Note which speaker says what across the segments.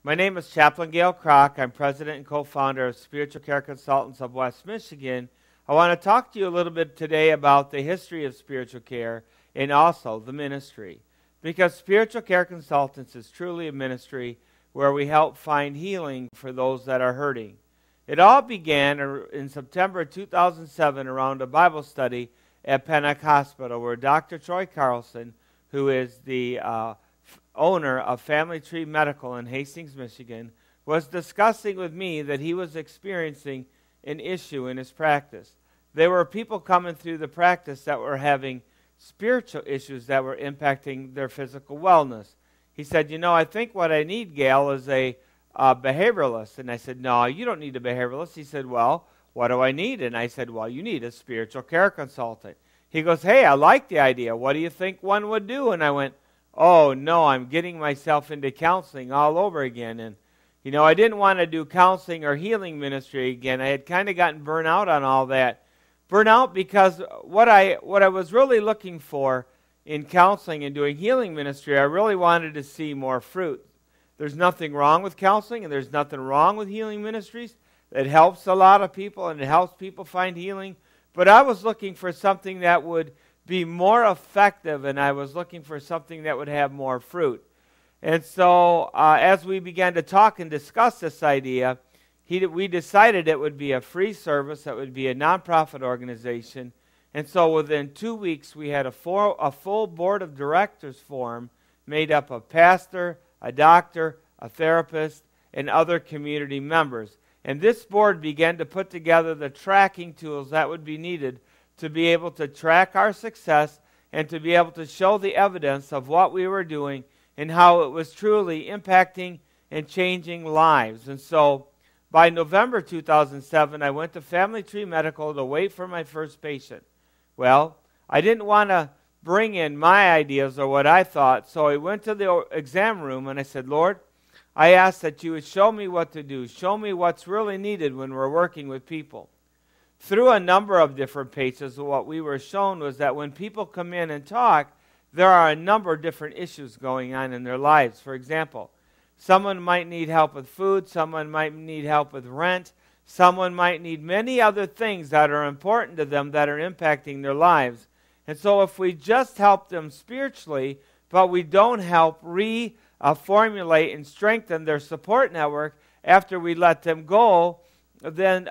Speaker 1: My name is Chaplain Gail Kroc. I'm president and co-founder of Spiritual Care Consultants of West Michigan. I want to talk to you a little bit today about the history of spiritual care and also the ministry. Because Spiritual Care Consultants is truly a ministry where we help find healing for those that are hurting. It all began in September 2007 around a Bible study at Pennock Hospital where Dr. Troy Carlson, who is the owner of Family Tree Medical in Hastings, Michigan, was discussing with me that he was experiencing an issue in his practice. There were people coming through the practice that were having spiritual issues that were impacting their physical wellness. He said, I think what I need, Gail, is a behavioralist. And I said, no, you don't need a behavioralist. He said, well, what do I need? And I said, well, you need a spiritual care consultant. He goes, hey, I like the idea. What do you think one would do? And I went, oh, no, I'm getting myself into counseling all over again. And, I didn't want to do counseling or healing ministry again. I had kind of gotten burnt out on all that. Burnt out because what I was really looking for in counseling and doing healing ministry, I really wanted to see more fruit. There's nothing wrong with counseling and there's nothing wrong with healing ministries. It helps a lot of people and it helps people find healing. But I was looking for something that would be more effective, and I was looking for something that would have more fruit. And so as we began to talk and discuss this idea, we decided it would be a free service, that would be a nonprofit organization. And so within 2 weeks, we had a full board of directors formed, made up of pastor, a doctor, a therapist, and other community members. And this board began to put together the tracking tools that would be needed to be able to track our success and to be able to show the evidence of what we were doing and how it was truly impacting and changing lives. And so by November 2007, I went to Family Tree Medical to wait for my first patient. Well, I didn't want to bring in my ideas or what I thought, so I went to the exam room and I said, Lord, I ask that you would show me what to do, show me what's really needed when we're working with people. Through a number of different pages, what we were shown was that when people come in and talk, there are a number of different issues going on in their lives. For example, someone might need help with food, someone might need help with rent, someone might need many other things that are important to them that are impacting their lives. And so if we just help them spiritually, but we don't help reformulate and strengthen their support network after we let them go, then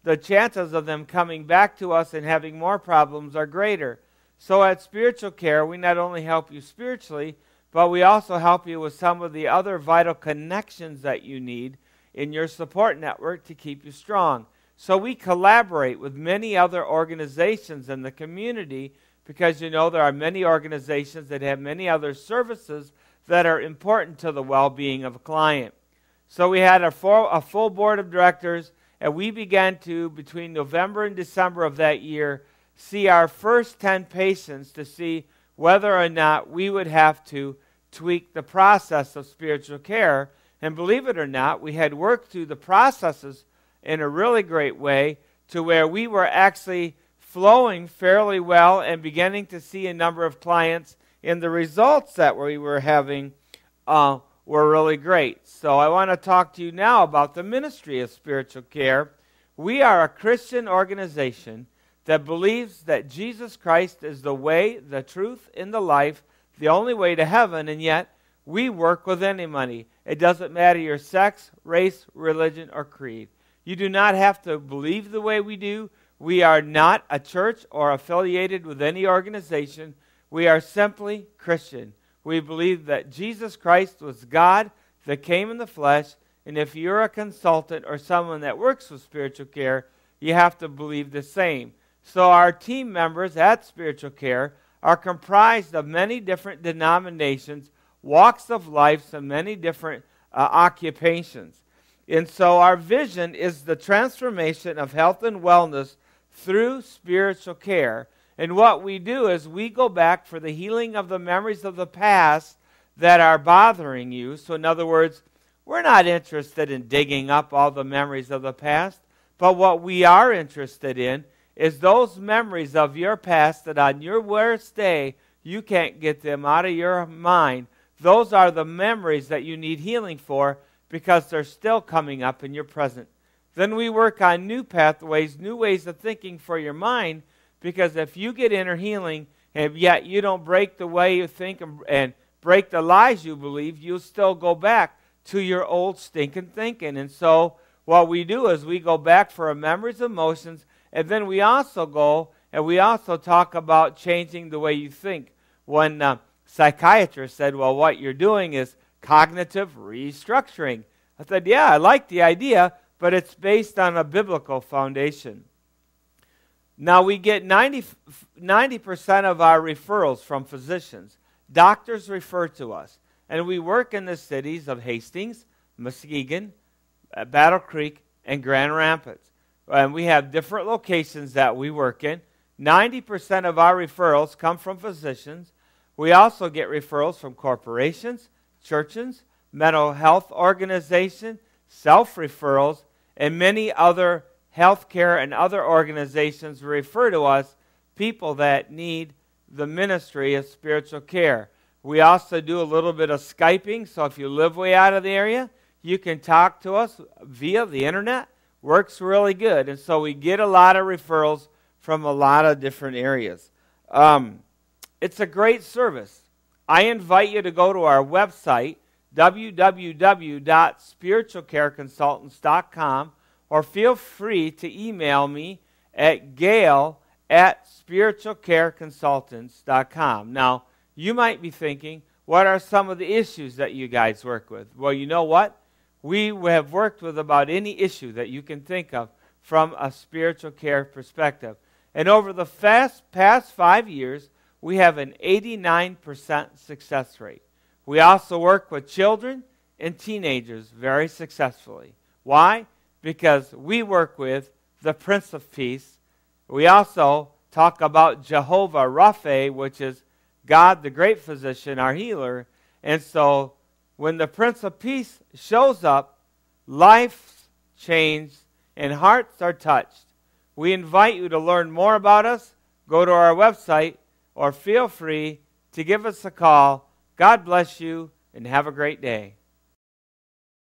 Speaker 1: the chances of them coming back to us and having more problems are greater. So at Spiritual Care, we not only help you spiritually, but we also help you with some of the other vital connections that you need in your support network to keep you strong. So we collaborate with many other organizations in the community because there are many organizations that have many other services that are important to the well-being of a client. So we had a full board of directors, and we began to, between November and December of that year, see our first 10 patients to see whether or not we would have to tweak the process of spiritual care. And believe it or not, we had worked through the processes in a really great way to where we were actually flowing fairly well and beginning to see a number of clients, and the results that we were having were really great. So I want to talk to you now about the ministry of spiritual care. We are a Christian organization that believes that Jesus Christ is the way, the truth, and the life, the only way to heaven, and yet we work with anybody. It doesn't matter your sex, race, religion, or creed. You do not have to believe the way we do. We are not a church or affiliated with any organization. We are simply Christian. We believe that Jesus Christ was God that came in the flesh, and if you're a consultant or someone that works with spiritual care, you have to believe the same. So our team members at Spiritual Care are comprised of many different denominations, walks of life, and many different occupations. And so our vision is the transformation of health and wellness through spiritual care. And what we do is we go back for the healing of the memories of the past that are bothering you. So in other words, we're not interested in digging up all the memories of the past, but what we are interested in is those memories of your past that on your worst day, you can't get them out of your mind. Those are the memories that you need healing for because they're still coming up in your present. Then we work on new pathways, new ways of thinking for your mind, because if you get inner healing and yet you don't break the way you think and break the lies you believe, you'll still go back to your old stinking thinking. And so what we do is we go back for our memories, emotions, and then we also go and we also talk about changing the way you think. When psychiatrist said, well, what you're doing is cognitive restructuring. I said, yeah, I like the idea, but it's based on a biblical foundation. Now, we get 90% of our referrals from physicians. Doctors refer to us. And we work in the cities of Hastings, Muskegon, Battle Creek, and Grand Rapids. And we have different locations that we work in. 90% of our referrals come from physicians. We also get referrals from corporations, churches, mental health organizations, self-referrals, and many other healthcare and other organizations refer to us people that need the ministry of spiritual care. We also do a little bit of Skyping, so if you live way out of the area, you can talk to us via the internet. Works really good, and so we get a lot of referrals from a lot of different areas. It's a great service. I invite you to go to our website, www.spiritualcareconsultants.com, or feel free to email me at gail@spiritualcareconsultants.com. Now, you might be thinking, what are some of the issues that you guys work with? Well, you know what? We have worked with about any issue that you can think of from a spiritual care perspective. And over the past 5 years, we have an 89% success rate. We also work with children and teenagers very successfully. Why? Because we work with the Prince of Peace. We also talk about Jehovah Rapha, which is God, the great physician, our healer. And so when the Prince of Peace shows up, life's changed and hearts are touched. We invite you to learn more about us. Go to our website or feel free to give us a call. God bless you and have a great day.